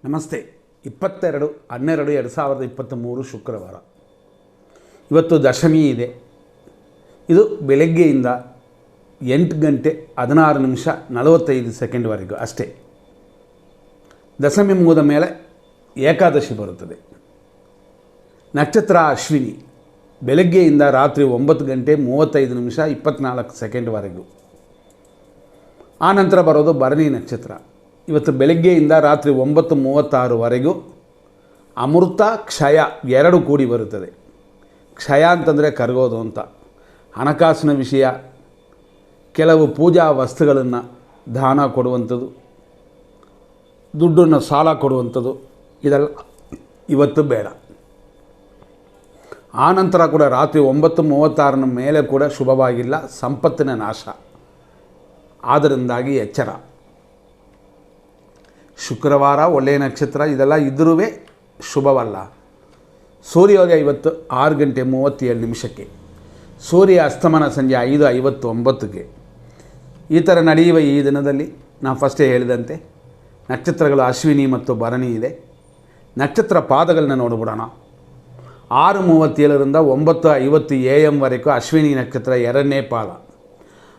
ನಮಸ್ತೆ. 22/12/2023 ಶುಕ್ರವಾರ. ಇವತ್ತು ದಶಮಿ ಇದೆ. ಇದು ಬೆಳಗ್ಗೆಯಿಂದ 8 ಗಂಟೆ 16 ನಿಮಿಷ 45 ಸೆಕೆಂಡ್ವರೆಗೂ ಅಷ್ಟೇ. ದಶಮಿ ಮುಗಿದ ಮೇಲೆ ಏಕಾದಶಿ ಬರುತ್ತದೆ. ನಕ್ಷತ್ರ ಅಶ್ವಿನಿ. ಬೆಳಗ್ಗೆಯಿಂದ ರಾತ್ರಿ 9 ಗಂಟೆ 35 ನಿಮಿಷ 24 ಸೆಕೆಂಡ್ವರೆಗೂ. ಆನಂತರ ಬರೋದು ಭರಣಿ ನಕ್ಷತ್ರ. ಇವತ್ತು ಬೆಳಗ್ಗೆಯಿಂದ ರಾತ್ರಿ 9:36ವರೆಗೂ ಅಮೃತ ಕ್ಷಯ ಎರಡು ಕೂಡಿ ಬರುತ್ತದೆ. ಕ್ಷಯ ಅಂತಂದರೆ ಕರಗೋದು ಅಂತ. ಹಣಕಾಸಿನ ವಿಷಯ, ಕೆಲವು ಪೂಜಾ ವಸ್ತುಗಳನ್ನು ದಾನ ಕೊಡುವಂಥದ್ದು, ದುಡ್ಡನ್ನು ಸಾಲ ಕೊಡುವಂಥದ್ದು, ಇದೆಲ್ಲ ಇವತ್ತು ಬೇಡ. ಆನಂತರ ಕೂಡ ರಾತ್ರಿ 9:36 ಮೇಲೆ ಕೂಡ ಶುಭವಾಗಿಲ್ಲ. ಸಂಪತ್ತಿನ ನಾಶ. ಆದ್ದರಿಂದಾಗಿ ಎಚ್ಚರ. ಶುಕ್ರವಾರ ಒಳ್ಳೆಯ ನಕ್ಷತ್ರ, ಇದೆಲ್ಲ ಇದ್ದರೂ ಶುಭವಲ್ಲ. ಸೂರ್ಯೋದಯ ಇವತ್ತು 6 ಗಂಟೆ 37 ನಿಮಿಷಕ್ಕೆ. ಸೂರ್ಯ ಅಸ್ತಮನ ಸಂಜೆ 5:59ಕ್ಕೆ. ಈ ಥರ ನಡೆಯುವ ಈ ದಿನದಲ್ಲಿ ನಾನು ಫಸ್ಟೇ ಹೇಳಿದಂತೆ ನಕ್ಷತ್ರಗಳು ಅಶ್ವಿನಿ ಮತ್ತು ಭರಣಿ ಇದೆ. ನಕ್ಷತ್ರ ಪಾದಗಳನ್ನ ನೋಡಿಬಿಡೋಣ. 6:37ರಿಂದ 9:50 AM ವರೆಗೂ ಅಶ್ವಿನಿ ನಕ್ಷತ್ರ ಎರಡನೇ ಪಾದ.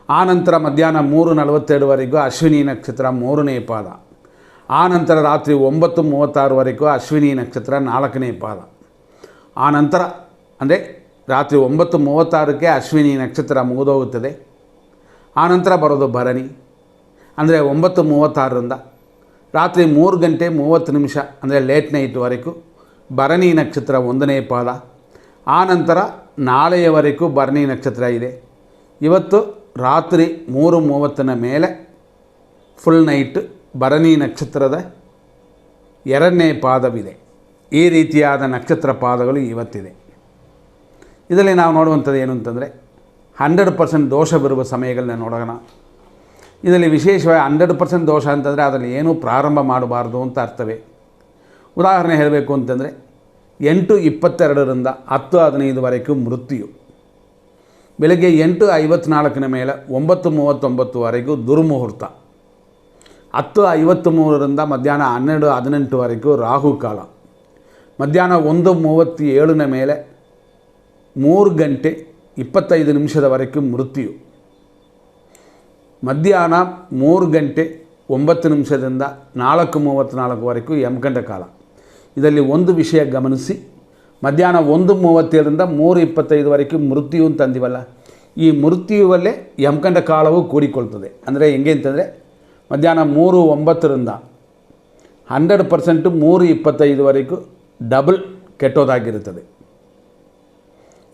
ಆನಂತರ ಮಧ್ಯಾಹ್ನ 3:42ವರೆಗೂ ಅಶ್ವಿನಿ ನಕ್ಷತ್ರ ಮೂರನೇ ಪಾದ. ಆನಂತರ ರಾತ್ರಿ 9:36ವರೆಗೂ ಅಶ್ವಿನಿ ನಕ್ಷತ್ರ ನಾಲ್ಕನೇ ಪಾದ. ಆನಂತರ ಅಂದರೆ ರಾತ್ರಿ 9:36ಕ್ಕೆ ಅಶ್ವಿನಿ ನಕ್ಷತ್ರ ಮುಗಿದೋಗುತ್ತದೆ. ಆನಂತರ ಬರೋದು ಭರಣಿ. ಅಂದರೆ 9:36ರಿಂದ ರಾತ್ರಿ 3 ಗಂಟೆ 30 ನಿಮಿಷ ಅಂದರೆ ಲೇಟ್ ನೈಟ್ವರೆಗೂ ಭರಣಿ ನಕ್ಷತ್ರ ಒಂದನೇ ಪಾದ. ಆನಂತರ ನಾಳೆಯವರೆಗೂ ಭರಣಿ ನಕ್ಷತ್ರ ಇದೆ. ಇವತ್ತು ರಾತ್ರಿ 3:30ನ ಮೇಲೆ ಫುಲ್ ನೈಟ್ ಭರಣಿ ನಕ್ಷತ್ರದ ಎರಡನೇ ಪಾದವಿದೆ. ಈ ರೀತಿಯಾದ ನಕ್ಷತ್ರ ಪಾದಗಳು ಇವತ್ತಿದೆ. ಇದರಲ್ಲಿ ನಾವು ನೋಡುವಂಥದ್ದು ಏನು ಅಂತಂದರೆ 100% ದೋಷ ಬರುವ ಸಮಯಗಳನ್ನ ನೋಡೋಣ. ಇದರಲ್ಲಿ ವಿಶೇಷವಾಗಿ 100% ದೋಷ ಅಂತಂದರೆ ಅದರಲ್ಲಿ ಏನೂ ಪ್ರಾರಂಭ ಮಾಡಬಾರ್ದು ಅಂತ ಅರ್ಥವೇ. ಉದಾಹರಣೆ ಹೇಳಬೇಕು ಅಂತಂದರೆ 8:22ರಿಂದ 10:15ವರೆಗೂ ಮೃತ್ಯು. ಬೆಳಗ್ಗೆ 8:54 ಮೇಲೆ 9:39ವರೆಗೂ ದುರ್ಮುಹೂರ್ತ. 10:53ರಿಂದ ಮಧ್ಯಾಹ್ನ 12:18ವರೆಗೂ ರಾಹುಕಾಲ. ಮಧ್ಯಾಹ್ನ 1:37 ಮೇಲೆ 3 ಗಂಟೆ 25 ನಿಮಿಷದವರೆಗೂ ಮೃತ್ಯು. ಮಧ್ಯಾಹ್ನ 3 ಗಂಟೆ 9 ನಿಮಿಷದಿಂದ 4:34ವರೆಗೂ ಯಮಗಂಡ ಕಾಲ. ಇದರಲ್ಲಿ ಒಂದು ವಿಷಯ ಗಮನಿಸಿ, ಮಧ್ಯಾಹ್ನ 1:37ರಿಂದ 3:25ವರೆಗೂ ಮೃತ್ಯು ಅಂತಂದಿವಲ್ಲ, ಈ ಮೃತ್ಯುವಲ್ಲೇ ಯಮಗಂಡ ಕಾಲವು ಕೂಡಿಕೊಳ್ತದೆ. ಅಂದರೆ ಹೆಂಗೆ ಅಂತಂದರೆ ಮಧ್ಯಾಹ್ನ 3:09ರಿಂದ 100% 3:25ವರೆಗೂ ಡಬಲ್ ಕೆಟ್ಟೋದಾಗಿರುತ್ತದೆ.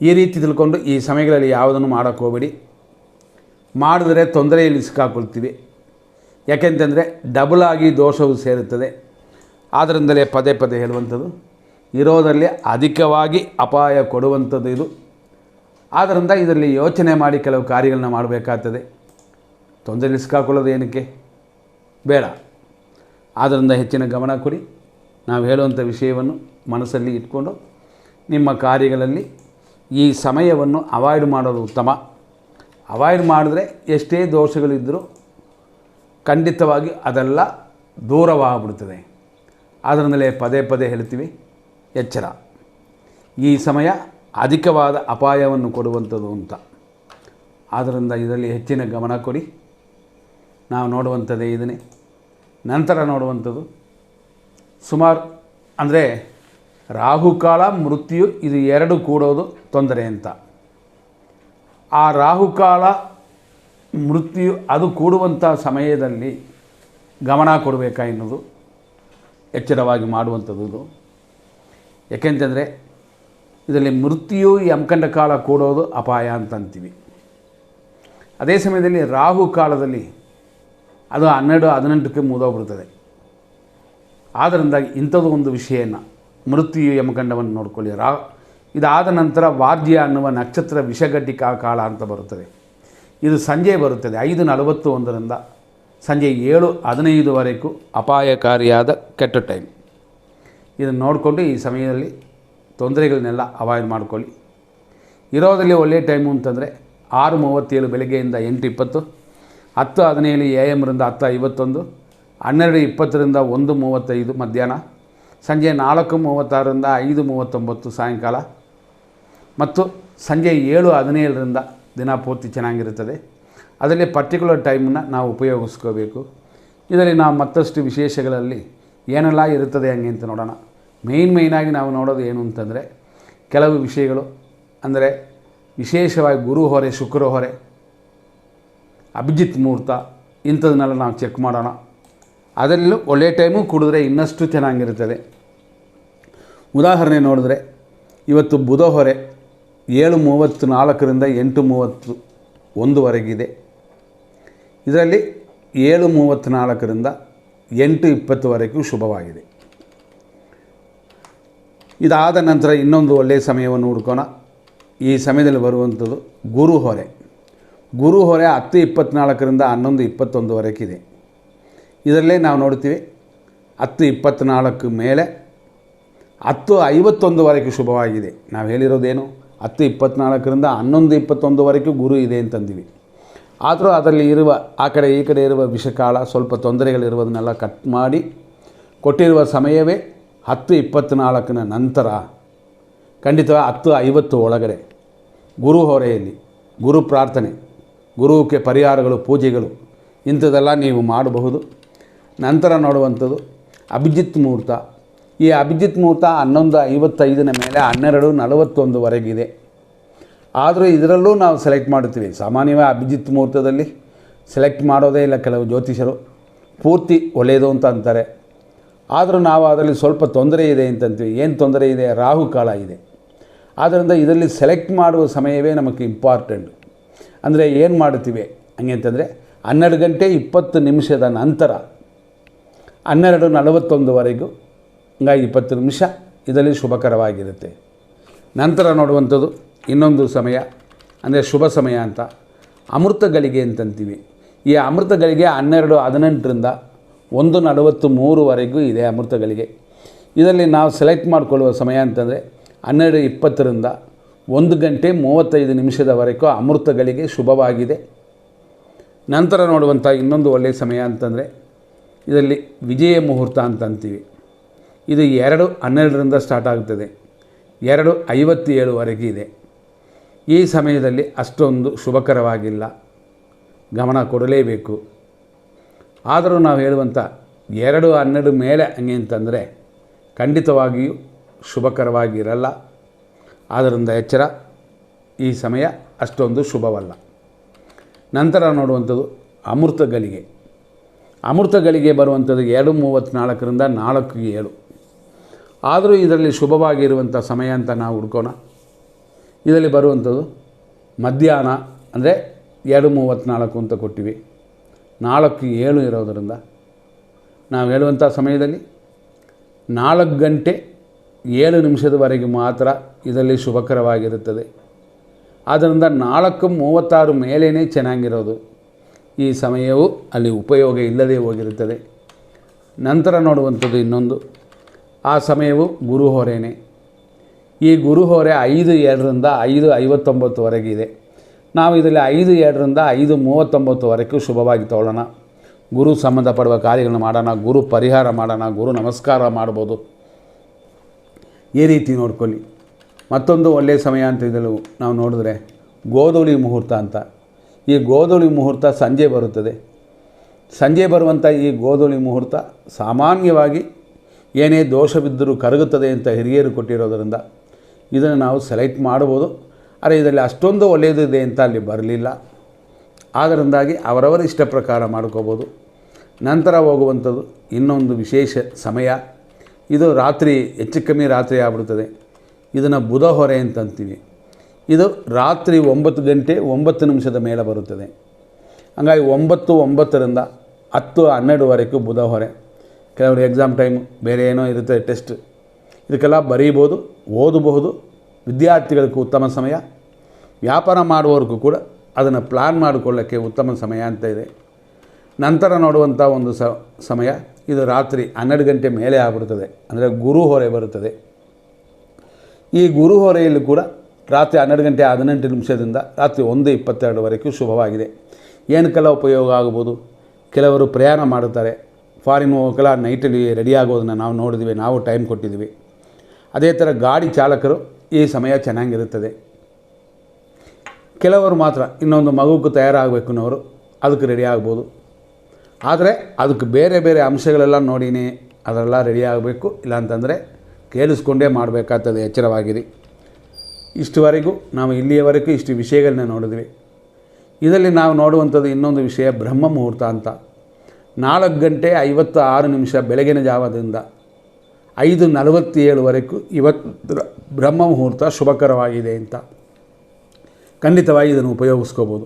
ಈ ರೀತಿ ತಿಳ್ಕೊಂಡು ಈ ಸಮಯಗಳಲ್ಲಿ ಯಾವುದನ್ನು ಮಾಡೋಕ್ಕೆ ಹೋಗಬೇಡಿ. ಮಾಡಿದ್ರೆ ತೊಂದರೆಯಲ್ಲಿ ಸಿಕ್ಕಾಕೊಳ್ತೀವಿ. ಯಾಕೆಂತಂದರೆ ಡಬಲ್ ಆಗಿ ದೋಷವು ಸೇರುತ್ತದೆ. ಆದ್ದರಿಂದಲೇ ಪದೇ ಪದೇ ಹೇಳುವಂಥದ್ದು, ಇರೋದರಲ್ಲಿ ಅಧಿಕವಾಗಿ ಅಪಾಯ ಕೊಡುವಂಥದ್ದು ಇದು. ಆದ್ದರಿಂದ ಇದರಲ್ಲಿ ಯೋಚನೆ ಮಾಡಿ ಕೆಲವು ಕಾರ್ಯಗಳನ್ನ ಮಾಡಬೇಕಾಗ್ತದೆ. ತೊಂದರೆಯಲ್ಲಿ ಸಿಕ್ಕಾಕೊಳ್ಳೋದು ಏನಕ್ಕೆ ಬೇಡ. ಆದ್ದರಿಂದ ಹೆಚ್ಚಿನ ಗಮನ ಕೊಡಿ. ನಾವು ಹೇಳುವಂಥ ವಿಷಯವನ್ನು ಮನಸ್ಸಲ್ಲಿ ಇಟ್ಕೊಂಡು ನಿಮ್ಮ ಕಾರ್ಯಗಳಲ್ಲಿ ಈ ಸಮಯವನ್ನು ಅವಾಯ್ಡ್ ಮಾಡೋದು ಉತ್ತಮ. ಅವಾಯ್ಡ್ ಮಾಡಿದ್ರೆ ಎಷ್ಟೇ ದೋಷಗಳಿದ್ದರೂ ಖಂಡಿತವಾಗಿ ಅದೆಲ್ಲ ದೂರವಾಗ್ಬಿಡ್ತದೆ. ಆದ್ದರಿಂದಲೇ ಪದೇ ಪದೇ ಹೇಳ್ತೀವಿ, ಎಚ್ಚರ. ಈ ಸಮಯ ಅಧಿಕವಾದ ಅಪಾಯವನ್ನು ಕೊಡುವಂಥದ್ದು ಅಂತ. ಆದ್ದರಿಂದ ಇದರಲ್ಲಿ ಹೆಚ್ಚಿನ ಗಮನ ಕೊಡಿ. ನಾವು ನೋಡುವಂಥದ್ದೇ ಇದನ್ನೇ. ನಂತರ ನೋಡುವಂಥದ್ದು ಸುಮಾರು ಅಂದರೆ ರಾಹುಕಾಲ ಮೃತ್ಯು ಇದು ಎರಡು ಕೂಡೋದು ತೊಂದರೆ ಅಂತ. ಆ ರಾಹುಕಾಲ ಮೃತ್ಯು ಅದು ಕೂಡುವಂಥ ಸಮಯದಲ್ಲಿ ಗಮನ ಕೊಡಬೇಕಾ ಎನ್ನುವುದು ಎಚ್ಚರವಾಗಿ ಮಾಡುವಂಥದ್ದು. ಯಾಕೆಂತಂದರೆ ಇದರಲ್ಲಿ ಮೃತ್ಯು ಯಮಗಂಡ ಕಾಲ ಕೂಡೋದು ಅಪಾಯ ಅಂತಂತೀವಿ. ಅದೇ ಸಮಯದಲ್ಲಿ ರಾಹು ಕಾಲದಲ್ಲಿ ಅದು 12-18ಕ್ಕೆ ಮುಗಿದೋಗ್ಬಿಡ್ತದೆ. ಆದ್ದರಿಂದ ಇಂಥದ್ದು ಒಂದು ವಿಷಯನ ಮೃತ್ಯು ಯಮಗಂಡವನ್ನು ನೋಡ್ಕೊಳ್ಳಿ. ಇದಾದ ನಂತರ ವಾರ್ಜ್ಯ ಅನ್ನುವ ನಕ್ಷತ್ರ ವಿಷಘಟಿಕಾ ಕಾಲ ಅಂತ ಬರುತ್ತದೆ. ಇದು ಸಂಜೆ ಬರುತ್ತದೆ 5:41ರಿಂದ ಸಂಜೆ 7:15ವರೆಗೂ ಅಪಾಯಕಾರಿಯಾದ ಕೆಟ್ಟ ಟೈಮ್. ಇದನ್ನು ನೋಡಿಕೊಂಡು ಈ ಸಮಯದಲ್ಲಿ ತೊಂದರೆಗಳನ್ನೆಲ್ಲ ಅವಾಯ್ಡ್ ಮಾಡ್ಕೊಳ್ಳಿ. ಇರೋದಲ್ಲಿ ಒಳ್ಳೆಯ ಟೈಮು ಅಂತಂದರೆ 6:37 ಬೆಳಗ್ಗೆಯಿಂದ 8:20, 10:17 AM ರಿಂದ 10:51, 12:20ರಿಂದ 1:35 ಮಧ್ಯಾಹ್ನ, ಸಂಜೆ 4:36ರಿಂದ 5:39 ಸಾಯಂಕಾಲ, ಮತ್ತು ಸಂಜೆ 7:17ರಿಂದ ದಿನ ಪೂರ್ತಿ ಚೆನ್ನಾಗಿರುತ್ತದೆ. ಅದರಲ್ಲಿ ಪರ್ಟಿಕ್ಯುಲರ್ ಟೈಮನ್ನು ನಾವು ಉಪಯೋಗಿಸ್ಕೋಬೇಕು. ಇದರಲ್ಲಿ ನಾವು ಮತ್ತಷ್ಟು ವಿಶೇಷಗಳಲ್ಲಿ ಏನೆಲ್ಲ ಇರುತ್ತದೆ ಹಂಗೆ ಅಂತ ನೋಡೋಣ. ಮೇಯ್ನಾಗಿ ನಾವು ನೋಡೋದು ಏನು ಅಂತಂದರೆ ಕೆಲವು ವಿಷಯಗಳು, ಅಂದರೆ ವಿಶೇಷವಾಗಿ ಗುರು ಹೊರೆ, ಶುಕ್ರ ಹೊರೆ, ಅಭಿಜಿತ್ ಮುಹೂರ್ತ ಇಂಥದನ್ನೆಲ್ಲ ನಾವು ಚೆಕ್ ಮಾಡೋಣ. ಅದರಲ್ಲೂ ಒಳ್ಳೆಯ ಟೈಮು ಕುಡಿದ್ರೆ ಇನ್ನಷ್ಟು ಚೆನ್ನಾಗಿರುತ್ತದೆ. ಉದಾಹರಣೆ ನೋಡಿದ್ರೆ ಇವತ್ತು ಬುಧ ಹೊರೆ 7:34ರಿಂದ 8:31ವರೆಗಿದೆ. ಇದರಲ್ಲಿ 7:34ರಿಂದ 8:20ವರೆಗೂ ಶುಭವಾಗಿದೆ. ಇದಾದ ನಂತರ ಇನ್ನೊಂದು ಒಳ್ಳೆಯ ಸಮಯವನ್ನು ಹುಡ್ಕೋಣ. ಈ ಸಮಯದಲ್ಲಿ ಬರುವಂಥದ್ದು ಗುರು ಹೊರೆ. ಗುರು ಹೊರೆ 10:24ರಿಂದ 11:21ವರೆಗಿದೆ. ಇದರಲ್ಲೇ ನಾವು ನೋಡ್ತೀವಿ 10:24 ಮೇಲೆ 10:51ವರೆಗೂ ಶುಭವಾಗಿದೆ. ನಾವು ಹೇಳಿರೋದೇನು, 10:24ರಿಂದ 11:21ವರೆಗೂ ಗುರು ಇದೆ ಅಂತಂದಿವಿ. ಆದರೂ ಅದರಲ್ಲಿ ಇರುವ ಆ ಕಡೆ ಈ ಕಡೆ ಇರುವ ವಿಷಕಾಲ, ಸ್ವಲ್ಪ ತೊಂದರೆಗಳಿರುವುದನ್ನೆಲ್ಲ ಕಟ್ ಮಾಡಿ ಕೊಟ್ಟಿರುವ ಸಮಯವೇ 10:24ನ ನಂತರ, ಖಂಡಿತವಾಗಿ 10:50 ಒಳಗಡೆ ಗುರು ಹೊರೆಯಲ್ಲಿ ಗುರು ಪ್ರಾರ್ಥನೆ, ಗುರುಕ್ಕೆ ಪರಿಹಾರಗಳು, ಪೂಜೆಗಳು ಇಂಥದ್ದೆಲ್ಲ ನೀವು ಮಾಡಬಹುದು. ನಂತರ ನೋಡುವಂಥದ್ದು ಅಭಿಜಿತ್ ಮುಹೂರ್ತ. ಈ ಅಭಿಜಿತ್ ಮುಹೂರ್ತ 11:55ನ ಮೇಲೆ 12:41ವರೆಗಿದೆ. ಆದರೂ ಇದರಲ್ಲೂ ನಾವು ಸೆಲೆಕ್ಟ್ ಮಾಡುತ್ತೀವಿ. ಸಾಮಾನ್ಯವಾಗಿ ಅಭಿಜಿತ್ ಮುಹೂರ್ತದಲ್ಲಿ ಸೆಲೆಕ್ಟ್ ಮಾಡೋದೇ ಇಲ್ಲ ಕೆಲವು ಜ್ಯೋತಿಷರು, ಪೂರ್ತಿ ಒಳ್ಳೆಯದು ಅಂತ ಅಂತಾರೆ. ಆದರೂ ನಾವು ಅದರಲ್ಲಿ ಸ್ವಲ್ಪ ತೊಂದರೆ ಇದೆ ಅಂತಂತೀವಿ. ಏನು ತೊಂದರೆ ಇದೆ? ರಾಹುಕಾಲ ಇದೆ. ಆದ್ದರಿಂದ ಇದರಲ್ಲಿ ಸೆಲೆಕ್ಟ್ ಮಾಡುವ ಸಮಯವೇ ನಮಗೆ ಇಂಪಾರ್ಟೆಂಟ್. ಅಂದರೆ ಏನು ಮಾಡುತ್ತೀವಿ ಹಂಗೆ ಅಂತಂದರೆ 12:20 ನಂತರ 12:41ವರೆಗೂ, ಹಂಗಾಗಿ 20 ನಿಮಿಷ ಇದರಲ್ಲಿ ಶುಭಕರವಾಗಿರುತ್ತೆ. ನಂತರ ನೋಡುವಂಥದ್ದು ಇನ್ನೊಂದು ಸಮಯ, ಅಂದರೆ ಶುಭ ಸಮಯ ಅಂತ ಅಮೃತ ಗಳಿಗೆ ಅಂತಂತೀವಿ. ಈ ಅಮೃತ ಗಳಿಗೆ 12:18ರಿಂದ 1:43ವರೆಗೂ ಇದೆ ಅಮೃತ ಗಳಿಗೆ. ಇದರಲ್ಲಿ ನಾವು ಸೆಲೆಕ್ಟ್ ಮಾಡಿಕೊಳ್ಳುವ ಸಮಯ ಅಂತಂದರೆ 12:20ರಿಂದ 1:35ವರೆಗೂ ಅಮೃತ ಗಳಿಗೆ ಶುಭವಾಗಿದೆ. ನಂತರ ನೋಡುವಂಥ ಇನ್ನೊಂದು ಒಳ್ಳೆಯ ಸಮಯ ಅಂತಂದರೆ ಇದರಲ್ಲಿ ವಿಜಯ ಮುಹೂರ್ತ ಅಂತ ಅಂತೀವಿ. ಇದು 2:12ರಿಂದ ಸ್ಟಾರ್ಟ್ ಆಗುತ್ತದೆ, 2:57ವರೆಗೂ ಇದೆ. ಈ ಸಮಯದಲ್ಲಿ ಅಷ್ಟೊಂದು ಶುಭಕರವಾಗಿಲ್ಲ, ಗಮನ ಕೊಡಲೇಬೇಕು. ಆದರೂ ನಾವು ಹೇಳುವಂಥ 2:12 ಮೇಲೆ ಹಂಗೆ ಅಂತಂದರೆ ಖಂಡಿತವಾಗಿಯೂ ಶುಭಕರವಾಗಿರಲ್ಲ. ಆದ್ದರಿಂದ ಎಚ್ಚರ, ಈ ಸಮಯ ಅಷ್ಟೊಂದು ಶುಭವಲ್ಲ. ನಂತರ ನೋಡುವಂಥದ್ದು ಅಮೃತ ಗಳಿಗೆ. ಅಮೃತ ಗಳಿಗೆ ಬರುವಂಥದ್ದು 2:34ರಿಂದ 4:07. ಆದರೂ ಇದರಲ್ಲಿ ಶುಭವಾಗಿರುವಂಥ ಸಮಯ ಅಂತ ನಾವು ಹುಡ್ಕೋಣ. ಇದರಲ್ಲಿ ಬರುವಂಥದ್ದು ಮಧ್ಯಾಹ್ನ, ಅಂದರೆ 2:34 ಅಂತ ಕೊಟ್ಟಿವಿ, 4:07 ಇರೋದರಿಂದ ನಾವು ಹೇಳುವಂಥ ಸಮಯದಲ್ಲಿ 4:07 ಮಾತ್ರ ಇದರಲ್ಲಿ ಶುಭಕರವಾಗಿರುತ್ತದೆ. ಆದ್ದರಿಂದ 4:36 ಮೇಲೇ ಚೆನ್ನಾಗಿರೋದು. ಈ ಸಮಯವು ಅಲ್ಲಿ ಉಪಯೋಗ ಇಲ್ಲದೆ ಹೋಗಿರುತ್ತದೆ. ನಂತರ ನೋಡುವಂಥದ್ದು ಇನ್ನೊಂದು, ಆ ಸಮಯವು ಗುರು ಹೊರೆಯೇ. ಈ ಗುರು ಹೊರೆ 5:02ರಿಂದ 5:59ವರೆಗಿದೆ. ನಾವು ಇದರಲ್ಲಿ 5:02ರಿಂದ 5:39ವರೆಗೂ ಶುಭವಾಗಿ ತಗೊಳ್ಳೋಣ. ಗುರು ಸಂಬಂಧಪಡುವ ಕಾರ್ಯಗಳನ್ನು ಮಾಡೋಣ, ಗುರು ಪರಿಹಾರ ಮಾಡೋಣ, ಗುರು ನಮಸ್ಕಾರ ಮಾಡ್ಬೋದು. ಈ ರೀತಿ ನೋಡ್ಕೊಳ್ಳಿ. ಮತ್ತೊಂದು ಒಳ್ಳೆಯ ಸಮಯ ಅಂತ ಇದನ್ನು ನಾವು ನೋಡಿದ್ರೆ ಗೋಧೂಳಿ ಮುಹೂರ್ತ ಅಂತ. ಈ ಗೋಧೂಳಿ ಮುಹೂರ್ತ ಸಂಜೆ ಬರುತ್ತದೆ. ಸಂಜೆ ಬರುವಂಥ ಈ ಗೋಧೂಳಿ ಮುಹೂರ್ತ ಸಾಮಾನ್ಯವಾಗಿ ಏನೇ ದೋಷವಿದ್ದರೂ ಕರಗುತ್ತದೆ ಅಂತ ಹಿರಿಯರು ಕೊಟ್ಟಿರೋದರಿಂದ ಇದನ್ನು ನಾವು ಸೆಲೆಕ್ಟ್ ಮಾಡ್ಬೋದು. ಆದರೆ ಇದರಲ್ಲಿ ಅಷ್ಟೊಂದು ಒಳ್ಳೆಯದಿದೆ ಅಂತ ಅಲ್ಲಿ ಬರಲಿಲ್ಲ. ಆದ್ದರಿಂದಾಗಿ ಅವರವರ ಇಷ್ಟ ಪ್ರಕಾರ ಮಾಡ್ಕೋಬೋದು. ನಂತರ ಹೋಗುವಂಥದ್ದು ಇನ್ನೊಂದು ವಿಶೇಷ ಸಮಯ, ಇದು ರಾತ್ರಿ ಹೆಚ್ಚು ಕಮ್ಮಿ ರಾತ್ರಿ ಆಗ್ಬಿಡ್ತದೆ. ಇದನ್ನು ಬುಧ ಹೊರೆ ಅಂತಂತೀವಿ. ಇದು ರಾತ್ರಿ 9:09 ಮೇಲೆ ಬರುತ್ತದೆ. ಹಂಗಾಗಿ 9:09ರಿಂದ 10:12ವರೆಗೂ ಬುಧ ಹೊರೆ. ಕೆಲವರು ಎಕ್ಸಾಮ್ ಟೈಮು ಬೇರೆ ಏನೋ ಇರುತ್ತೆ, ಟೆಸ್ಟ್, ಇದಕ್ಕೆಲ್ಲ ಬರೀಬೋದು, ಓದಬಹುದು. ವಿದ್ಯಾರ್ಥಿಗಳಿಗೂ ಉತ್ತಮ ಸಮಯ, ವ್ಯಾಪಾರ ಮಾಡುವವರಿಗೂ ಕೂಡ ಅದನ್ನು ಪ್ಲ್ಯಾನ್ ಮಾಡಿಕೊಳ್ಳೋಕ್ಕೆ ಉತ್ತಮ ಸಮಯ ಅಂತ ಇದೆ. ನಂತರ ನೋಡುವಂಥ ಒಂದು ಸಮಯ, ಇದು ರಾತ್ರಿ 12 ಮೇಲೆ ಆಗ್ಬಿಡ್ತದೆ, ಅಂದರೆ ಗುರು ಹೊರೆ ಬರುತ್ತದೆ. ಈ ಗುರು ಹೊರೆಯಲ್ಲಿ ಕೂಡ ರಾತ್ರಿ 12:18 ರಾತ್ರಿ 1:22ವರೆಗೂ ಶುಭವಾಗಿದೆ. ಏನಕ್ಕೆಲ್ಲ ಉಪಯೋಗ ಆಗ್ಬೋದು? ಕೆಲವರು ಪ್ರಯಾಣ ಮಾಡುತ್ತಾರೆ, ಫಾರಿನ್ ಹೋಗಲ್ಲ ನೈಟಲ್ಲಿ ರೆಡಿ ಆಗೋದನ್ನು ನಾವು ನೋಡಿದ್ವಿ, ನಾವು ಟೈಮ್ ಕೊಟ್ಟಿದ್ವಿ. ಅದೇ ಥರ ಗಾಡಿ ಚಾಲಕರು ಈ ಸಮಯ ಚೆನ್ನಾಗಿರುತ್ತದೆ. ಕೆಲವರು ಮಾತ್ರ ಇನ್ನೊಂದು ಮಗುಗೆ ತಯಾರಾಗಬೇಕು ಅನ್ನೋರು ಅದಕ್ಕೆ ರೆಡಿ ಆಗ್ಬೋದು. ಆದರೆ ಅದಕ್ಕೆ ಬೇರೆ ಬೇರೆ ಅಂಶಗಳೆಲ್ಲ ನೋಡಿನೇ ಅದೆಲ್ಲ ರೆಡಿ ಆಗಬೇಕು, ಇಲ್ಲಾಂತಂದರೆ ಕೇಳಿಸ್ಕೊಂಡೇ ಮಾಡಬೇಕಾಗ್ತದೆ. ಎಚ್ಚರವಾಗಿರಿ. ಇಷ್ಟುವರೆಗೂ ನಾವು ಇಲ್ಲಿಯವರೆಗೂ ಇಷ್ಟು ವಿಷಯಗಳನ್ನ ನೋಡಿದ್ವಿ. ಇದರಲ್ಲಿ ನಾವು ನೋಡುವಂಥದ್ದು ಇನ್ನೊಂದು ವಿಷಯ ಬ್ರಹ್ಮ ಮುಹೂರ್ತ ಅಂತ. 4:56 ಬೆಳಗಿನ ಜಾವದಿಂದ 5:47 ಇವತ್ತು ಬ್ರಹ್ಮ ಮುಹೂರ್ತ ಶುಭಕರವಾಗಿದೆ ಅಂತ ಖಂಡಿತವಾಗಿ ಇದನ್ನು ಉಪಯೋಗಿಸ್ಕೋಬೋದು.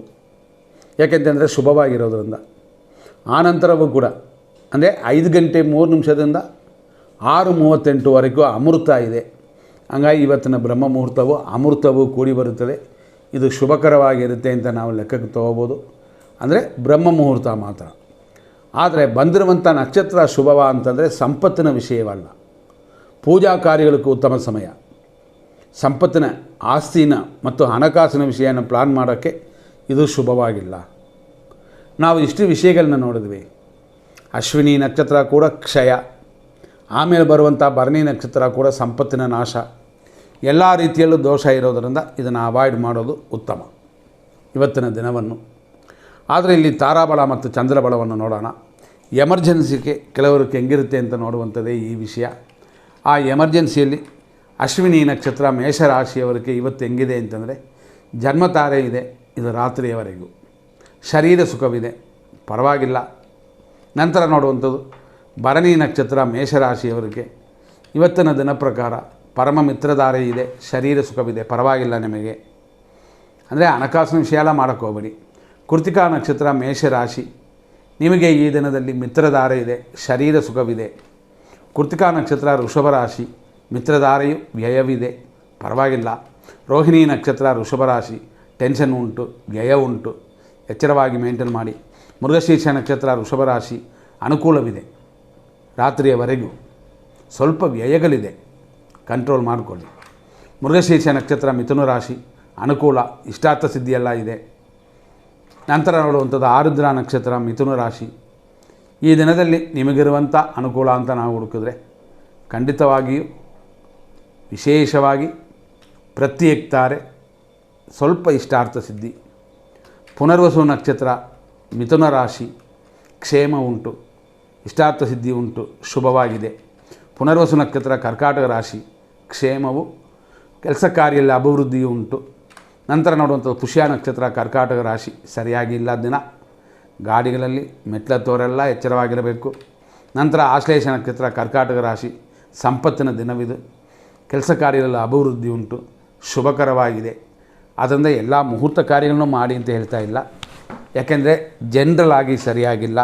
ಯಾಕೆಂತಂದರೆ ಶುಭವಾಗಿರೋದ್ರಿಂದ. ಆನಂತರವೂ ಕೂಡ ಅಂದರೆ 5:03 6:38 ಅಮೃತ ಇದೆ. ಹಂಗಾಗಿ ಇವತ್ತಿನ ಬ್ರಹ್ಮ ಮುಹೂರ್ತವು ಅಮೃತವು ಕೂಡಿ ಬರುತ್ತದೆ. ಇದು ಶುಭಕರವಾಗಿರುತ್ತೆ ಅಂತ ನಾವು ಲೆಕ್ಕಕ್ಕೆ ತೊಗೋಬೋದು. ಅಂದರೆ ಬ್ರಹ್ಮ ಮುಹೂರ್ತ ಮಾತ್ರ. ಆದರೆ ಬಂದಿರುವಂಥ ನಕ್ಷತ್ರ ಶುಭವ ಅಂತಂದರೆ ಸಂಪತ್ತಿನ ವಿಷಯವಲ್ಲ, ಪೂಜಾ ಕಾರ್ಯಗಳಿಗೆ ಉತ್ತಮ ಸಮಯ. ಸಂಪತ್ತಿನ ಆಸ್ತಿನ ಮತ್ತು ಹಣಕಾಸಿನ ವಿಷಯನ ಪ್ಲಾನ್ ಮಾಡೋಕ್ಕೆ ಇದು ಶುಭವಾಗಿಲ್ಲ. ನಾವು ಇಷ್ಟು ವಿಷಯಗಳನ್ನ ನೋಡಿದ್ವಿ. ಅಶ್ವಿನಿ ನಕ್ಷತ್ರ ಕೂಡ ಕ್ಷಯ, ಆಮೇಲೆ ಬರುವಂಥ ಭರಣಿ ನಕ್ಷತ್ರ ಕೂಡ ಸಂಪತ್ತಿನ ನಾಶ, ಎಲ್ಲ ರೀತಿಯಲ್ಲೂ ದೋಷ ಇರೋದರಿಂದ ಇದನ್ನು ಅವಾಯ್ಡ್ ಮಾಡೋದು ಉತ್ತಮ ಇವತ್ತಿನ ದಿನವನ್ನು. ಆದರೆ ಇಲ್ಲಿ ತಾರಾಬಲ ಮತ್ತು ಚಂದ್ರಬಲವನ್ನು ನೋಡೋಣ. ಎಮರ್ಜೆನ್ಸಿಗೆ ಕೆಲವರಿಗೆ ಹೆಂಗಿರುತ್ತೆ ಅಂತ ನೋಡುವಂಥದ್ದೇ ಈ ವಿಷಯ. ಆ ಎಮರ್ಜೆನ್ಸಿಯಲ್ಲಿ ಅಶ್ವಿನಿ ನಕ್ಷತ್ರ ಮೇಷರಾಶಿಯವರಿಗೆ ಇವತ್ತು ಹೆಂಗಿದೆ ಅಂತಂದರೆ ಜನ್ಮತಾರೆ ಇದೆ, ಇದು ರಾತ್ರಿಯವರೆಗೂ. ಶರೀರ ಸುಖವಿದೆ, ಪರವಾಗಿಲ್ಲ. ನಂತರ ನೋಡುವಂಥದ್ದು ಭರಣಿ ನಕ್ಷತ್ರ ಮೇಷರಾಶಿಯವರಿಗೆ ಇವತ್ತಿನ ದಿನ ಪ್ರಕಾರ ಪರಮ ಮಿತ್ರಧಾರೆ ಇದೆ, ಶರೀರ ಸುಖವಿದೆ, ಪರವಾಗಿಲ್ಲ ನಿಮಗೆ. ಅಂದರೆ ಹಣಕಾಸಿನ ವಿಷಯ ಎಲ್ಲ ಮಾಡೋಕ್ಕೆ ಹೋಗಬೇಡಿ. ಕೃತಿಕಾ ನಕ್ಷತ್ರ ಮೇಷರಾಶಿ, ನಿಮಗೆ ಈ ದಿನದಲ್ಲಿ ಮಿತ್ರಧಾರೆ ಇದೆ, ಶರೀರ ಸುಖವಿದೆ. ಕೃತಿಕಾ ನಕ್ಷತ್ರ ವೃಷಭ ರಾಶಿ, ಮಿತ್ರಧಾರೆಯು ವ್ಯಯವಿದೆ, ಪರವಾಗಿಲ್ಲ. ರೋಹಿಣಿ ನಕ್ಷತ್ರ ವೃಷಭ ರಾಶಿ, ಟೆನ್ಷನ್ ಉಂಟು, ವ್ಯಯ ಉಂಟು, ಎಚ್ಚರವಾಗಿ ಮೇಂಟೈನ್ ಮಾಡಿ. ಮೃಗಶೀರ್ಷ ನಕ್ಷತ್ರ ವೃಷಭ ರಾಶಿ, ಅನುಕೂಲವಿದೆ. ರಾತ್ರಿಯವರೆಗೂ ಸ್ವಲ್ಪ ವ್ಯಯಗಳಿದೆ, ಕಂಟ್ರೋಲ್ ಮಾಡಿಕೊಳ್ಳಿ. ಮೃಗಶೀರ್ಷ ನಕ್ಷತ್ರ ಮಿಥುನ ರಾಶಿ, ಅನುಕೂಲ, ಇಷ್ಟಾರ್ಥ ಸಿದ್ಧಿಯೆಲ್ಲ ಇದೆ. ನಂತರ ನೋಡುವಂಥದ್ದು ಆರುದ್ರ ನಕ್ಷತ್ರ ಮಿಥುನ ರಾಶಿ. ಈ ದಿನದಲ್ಲಿ ನಿಮಗಿರುವಂಥ ಅನುಕೂಲ ಅಂತ ನಾವು ಹುಡುಕಿದ್ರೆ ಖಂಡಿತವಾಗಿಯೂ ವಿಶೇಷವಾಗಿ ಪ್ರತ್ಯೇಕ್ತಾರೆ, ಸ್ವಲ್ಪ ಇಷ್ಟಾರ್ಥ ಸಿದ್ಧಿ. ಪುನರ್ವಸು ನಕ್ಷತ್ರ ಮಿಥುನ ರಾಶಿ, ಕ್ಷೇಮ ಉಂಟು, ಇಷ್ಟಾರ್ಥ ಸಿದ್ಧಿ ಉಂಟು, ಶುಭವಾಗಿದೆ. ಪುನರ್ವಸು ನಕ್ಷತ್ರ ಕರ್ಕಾಟಕ ರಾಶಿ, ಕ್ಷೇಮವು, ಕೆಲಸ ಕಾರ್ಯದಲ್ಲಿ ಅಭಿವೃದ್ಧಿಯು ಉಂಟು. ನಂತರ ನೋಡುವಂಥದ್ದು ಪುಷ್ಯ ನಕ್ಷತ್ರ ಕರ್ಕಾಟಕ ರಾಶಿ, ಸರಿಯಾಗಿ ಇಲ್ಲ ದಿನ. ಗಾಡಿಗಳಲ್ಲಿ ಮೆಟ್ಲತ್ತವರೆಲ್ಲ ಎಚ್ಚರವಾಗಿರಬೇಕು. ನಂತರ ಆಶ್ಲೇಷ ನಕ್ಷತ್ರ ಕರ್ಕಾಟಕ ರಾಶಿ, ಸಂಪತ್ತಿನ ದಿನವಿದು. ಕೆಲಸ ಕಾರ್ಯದಲ್ಲಿ ಅಭಿವೃದ್ಧಿ ಉಂಟು, ಶುಭಕರವಾಗಿದೆ. ಆದ್ದರಿಂದ ಎಲ್ಲ ಮುಹೂರ್ತ ಕಾರ್ಯಗಳನ್ನು ಮಾಡಿ ಅಂತ ಹೇಳ್ತಾ ಇಲ್ಲ, ಯಾಕೆಂದರೆ ಜನರಲ್ ಆಗಿ ಸರಿಯಾಗಿಲ್ಲ,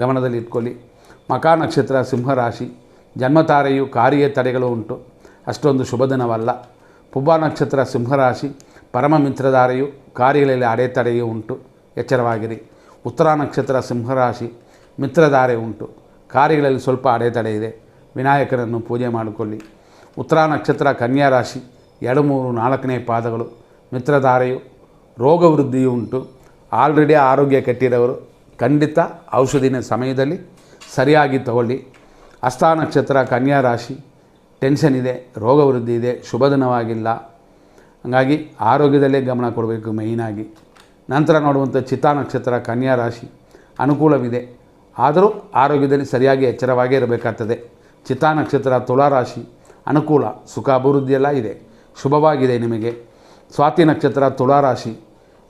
ಗಮನದಲ್ಲಿ ಇಟ್ಕೊಳ್ಳಿ. ಮಖಾ ನಕ್ಷತ್ರ ಸಿಂಹರಾಶಿ, ಜನ್ಮತಾರೆಯು ಕಾರ್ಯ ತಡೆಗಳು ಉಂಟು, ಅಷ್ಟೊಂದು ಶುಭ ದಿನವಲ್ಲ. ಪುಬ್ಬ ನಕ್ಷತ್ರ ಸಿಂಹರಾಶಿ, ಪರಮ ಮಿತ್ರಧಾರೆಯು ಕಾರ್ಯಗಳಲ್ಲಿ ಅಡೆತಡೆಯೂ ಉಂಟು, ಎಚ್ಚರವಾಗಿರಿ. ಉತ್ತರ ನಕ್ಷತ್ರ ಸಿಂಹರಾಶಿ, ಮಿತ್ರಧಾರೆ ಉಂಟು, ಕಾರ್ಯಗಳಲ್ಲಿ ಸ್ವಲ್ಪ ಅಡೆತಡೆ ಇದೆ, ವಿನಾಯಕರನ್ನು ಪೂಜೆ ಮಾಡಿಕೊಳ್ಳಿ. ಉತ್ತರ ನಕ್ಷತ್ರ ಕನ್ಯಾ ರಾಶಿ, 2, 3, 4ನೇ ಪಾದಗಳು, ಮಿತ್ರಧಾರೆಯು, ರೋಗ ವೃದ್ಧಿಯೂ ಉಂಟು. ಆಲ್ರೆಡಿ ಆರೋಗ್ಯ ಕೆಟ್ಟಿರೋರು ಖಂಡಿತ ಔಷಧಿನ ಸಮಯದಲ್ಲಿ ಸರಿಯಾಗಿ ತಗೊಳ್ಳಿ. ಹಸ್ತ ನಕ್ಷತ್ರ ಕನ್ಯಾ ರಾಶಿ, ಟೆನ್ಷನ್ ಇದೆ, ರೋಗ ವೃದ್ಧಿ ಇದೆ, ಶುಭ ದಿನವಾಗಿಲ್ಲ. ಹಾಗಾಗಿ ಆರೋಗ್ಯದಲ್ಲೇ ಗಮನ ಕೊಡಬೇಕು ಮೇಯ್ನಾಗಿ. ನಂತರ ನೋಡುವಂಥ ಚಿತ್ತಾ ನಕ್ಷತ್ರ ಕನ್ಯಾ ರಾಶಿ, ಅನುಕೂಲವಿದೆ, ಆದರೂ ಆರೋಗ್ಯದಲ್ಲಿ ಸರಿಯಾಗಿ ಎಚ್ಚರವಾಗೇ ಇರಬೇಕಾಗ್ತದೆ. ಚಿತ್ತಾ ನಕ್ಷತ್ರ ತುಲಾ ರಾಶಿ, ಅನುಕೂಲ, ಸುಖ ಅಭಿವೃದ್ಧಿಯೆಲ್ಲ ಇದೆ, ಶುಭವಾಗಿದೆ ನಿಮಗೆ. ಸ್ವಾತಿ ನಕ್ಷತ್ರ ತುಲಾ ರಾಶಿ,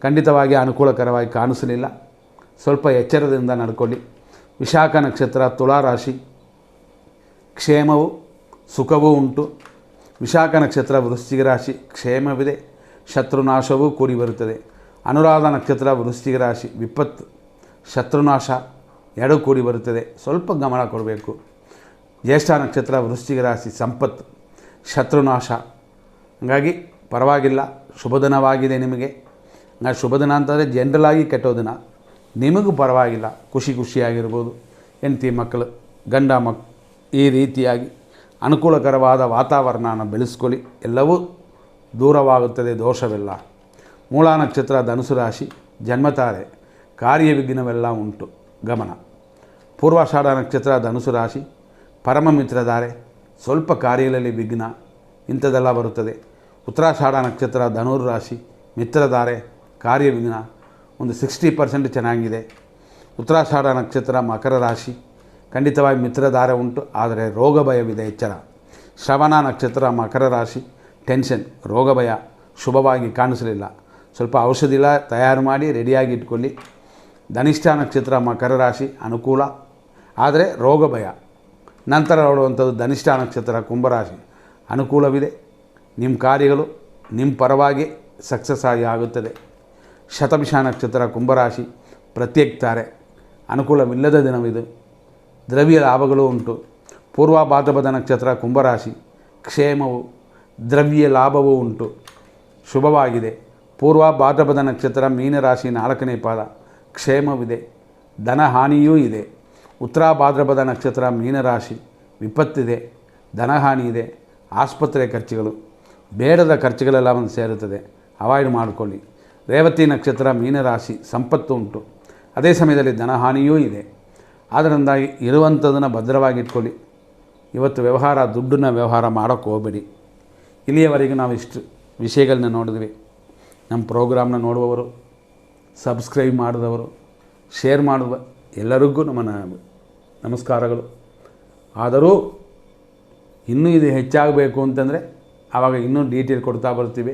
ಖಂಡಿತವಾಗಿ ಅನುಕೂಲಕರವಾಗಿ ಕಾಣಿಸಲಿಲ್ಲ, ಸ್ವಲ್ಪ ಎಚ್ಚರದಿಂದ ನಡ್ಕೊಳ್ಳಿ. ವಿಶಾಖ ನಕ್ಷತ್ರ ತುಲಾ ರಾಶಿ, ಕ್ಷೇಮವು, ಸುಖವೂ ಉಂಟು. ವಿಶಾಖ ನಕ್ಷತ್ರ ವೃಶ್ಚಿಕ ರಾಶಿ, ಕ್ಷೇಮವಿದೆ, ಶತ್ರುನಾಶವೂ ಕೂಡಿ ಬರುತ್ತದೆ. ಅನುರಾಧ ನಕ್ಷತ್ರ ವೃಶ್ಚಿಕ ರಾಶಿ, ವಿಪತ್ತು, ಶತ್ರುನಾಶ ಎರಡೂ ಕೂಡಿ ಬರುತ್ತದೆ, ಸ್ವಲ್ಪ ಗಮನ ಕೊಡಬೇಕು. ಜ್ಯೇಷ್ಠ ನಕ್ಷತ್ರ ವೃಶ್ಚಿಕ ರಾಶಿ, ಸಂಪತ್ತು, ಶತ್ರುನಾಶ. ಹಾಗಾಗಿ ಪರವಾಗಿಲ್ಲ, ಶುಭ ದಿನವಾಗಿದೆ ನಿಮಗೆ. ಹಾಗಾಗಿ ಶುಭ ದಿನ ಅಂತಂದರೆ ಜನರಲಾಗಿ ಕೆಟ್ಟೋ ದಿನ, ನಿಮಗೂ ಪರವಾಗಿಲ್ಲ, ಖುಷಿಯಾಗಿರ್ಬೋದು. ಹೆಂಡತಿ ಮಕ್ಕಳು, ಗಂಡ ಈ ರೀತಿಯಾಗಿ ಅನುಕೂಲಕರವಾದ ವಾತಾವರಣನ ಬೆಳೆಸ್ಕೊಳ್ಳಿ, ಎಲ್ಲವೂ ದೂರವಾಗುತ್ತದೆ ದೋಷವೆಲ್ಲ. ಮೂಲ ನಕ್ಷತ್ರ ಧನುಸು ರಾಶಿ, ಜನ್ಮತಾರೆ, ಕಾರ್ಯವಿಘ್ನವೆಲ್ಲ ಉಂಟು, ಗಮನ. ಪೂರ್ವಾಷಾಢ ನಕ್ಷತ್ರ ಧನುಸು ರಾಶಿ, ಪರಮ ಮಿತ್ರಧಾರೆ, ಸ್ವಲ್ಪ ಕಾರ್ಯಗಳಲ್ಲಿ ವಿಘ್ನ ಇಂಥದ್ದೆಲ್ಲ ಬರುತ್ತದೆ. ಉತ್ತರಾಷಾಢ ನಕ್ಷತ್ರ ಧನುರ್ ರಾಶಿ, ಮಿತ್ರಧಾರೆ, ಕಾರ್ಯ ವಿಘ್ನ ಒಂದು 60% ಚೆನ್ನಾಗಿದೆ. ಉತ್ತರಾಷಾಢ ನಕ್ಷತ್ರ ಮಕರ ರಾಶಿ, ಖಂಡಿತವಾಗಿ ಮಿತ್ರಧಾರೆ ಉಂಟು, ಆದರೆ ರೋಗ ಭಯವಿದೆ, ಎಚ್ಚರ. ಶ್ರವಣ ನಕ್ಷತ್ರ ಮಕರ ರಾಶಿ, ಟೆನ್ಷನ್, ರೋಗ ಭಯ ಶುಭವಾಗಿ ಕಾಣಿಸಲಿಲ್ಲ, ಸ್ವಲ್ಪ ಔಷಧಿಲ್ಲ ತಯಾರು ಮಾಡಿ ರೆಡಿಯಾಗಿ ಇಟ್ಕೊಳ್ಳಿ. ಧನಿಷ್ಠ ನಕ್ಷತ್ರ ಮಕರ ರಾಶಿ, ಅನುಕೂಲ ಆದರೆ ರೋಗ ಭಯ. ನಂತರ ನೋಡುವಂಥದ್ದು ಧನಿಷ್ಠ ನಕ್ಷತ್ರ ಕುಂಭರಾಶಿ, ಅನುಕೂಲವಿದೆ, ನಿಮ್ಮ ಕಾರ್ಯಗಳು ನಿಮ್ಮ ಪರವಾಗಿ ಸಕ್ಸಸ್ ಆಗಿ ಆಗುತ್ತದೆ. ಶತಭಿಷ ನಕ್ಷತ್ರ ಕುಂಭರಾಶಿ, ಪ್ರತ್ಯೇಕ್ತಾರೆ, ಅನುಕೂಲವಿಲ್ಲದ ದಿನವಿದು, ದ್ರವ್ಯ ಲಾಭಗಳು ಉಂಟು. ಪೂರ್ವ ಭಾದ್ರಪದ ನಕ್ಷತ್ರ ಕುಂಭರಾಶಿ, ಕ್ಷೇಮವು ದ್ರವ್ಯ ಲಾಭವೂ ಉಂಟು, ಶುಭವಾಗಿದೆ. ಪೂರ್ವ ಭಾದ್ರಪದ ನಕ್ಷತ್ರ ಮೀನರಾಶಿ, 4ನೇ ಪಾದ, ಕ್ಷೇಮವಿದೆ, ಧನಹಾನಿಯೂ ಇದೆ. ಉತ್ತರ ಭಾದ್ರಪದ ನಕ್ಷತ್ರ ಮೀನರಾಶಿ, ವಿಪತ್ತಿದೆ, ಧನಹಾನಿ ಇದೆ, ಆಸ್ಪತ್ರೆ ಖರ್ಚುಗಳು, ಬೇಡದ ಖರ್ಚುಗಳೆಲ್ಲ ಒಂದು ಸೇರುತ್ತದೆ, ಅವಾಯ್ಡ್ ಮಾಡಿಕೊಳ್ಳಿ. ರೇವತಿ ನಕ್ಷತ್ರ ಮೀನರಾಶಿ, ಸಂಪತ್ತು ಉಂಟು, ಅದೇ ಸಮಯದಲ್ಲಿ ಧನಹಾನಿಯೂ ಇದೆ. ಆದ್ದರಿಂದಾಗಿ ಇರುವಂಥದ್ದನ್ನು ಭದ್ರವಾಗಿಟ್ಕೊಳ್ಳಿ. ಇವತ್ತು ವ್ಯವಹಾರ, ದುಡ್ಡನ್ನ ವ್ಯವಹಾರ ಮಾಡೋಕ್ಕೆ ಹೋಗಬೇಡಿ. ಇಲ್ಲಿಯವರೆಗೂ ನಾವು ಇಷ್ಟು ವಿಷಯಗಳನ್ನ ನೋಡಿದ್ವಿ. ನಮ್ಮ ಪ್ರೋಗ್ರಾಮ್ನ ನೋಡುವವರು, ಸಬ್ಸ್ಕ್ರೈಬ್ ಮಾಡಿದವರು, ಶೇರ್ ಮಾಡುವ ಎಲ್ಲರಿಗೂ ನಮ್ಮ ನಮಸ್ಕಾರಗಳು. ಆದರೂ ಇನ್ನೂ ಇದು ಹೆಚ್ಚಾಗಬೇಕು ಅಂತಂದರೆ ಆವಾಗ ಇನ್ನೂ ಡೀಟೇಲ್ ಕೊಡ್ತಾ ಬರ್ತೀವಿ.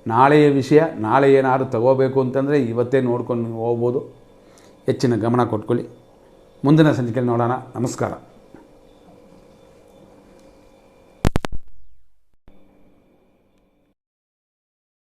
ನಾಳೆಯ ವಿಷಯ, ನಾಳೆ ಏನಾದರೂ ತಗೋಬೇಕು ಅಂತಂದರೆ ಇವತ್ತೇ ನೋಡ್ಕೊಂಡು ಹೋಗ್ಬೋದು. ಹೆಚ್ಚಿನ ಗಮನ ಕೊಟ್ಕೊಳ್ಳಿ. ಮುಂದಿನ ಸಂಚಿಕೆಯಲ್ಲಿ ನೋಡೋಣ. ನಮಸ್ಕಾರ.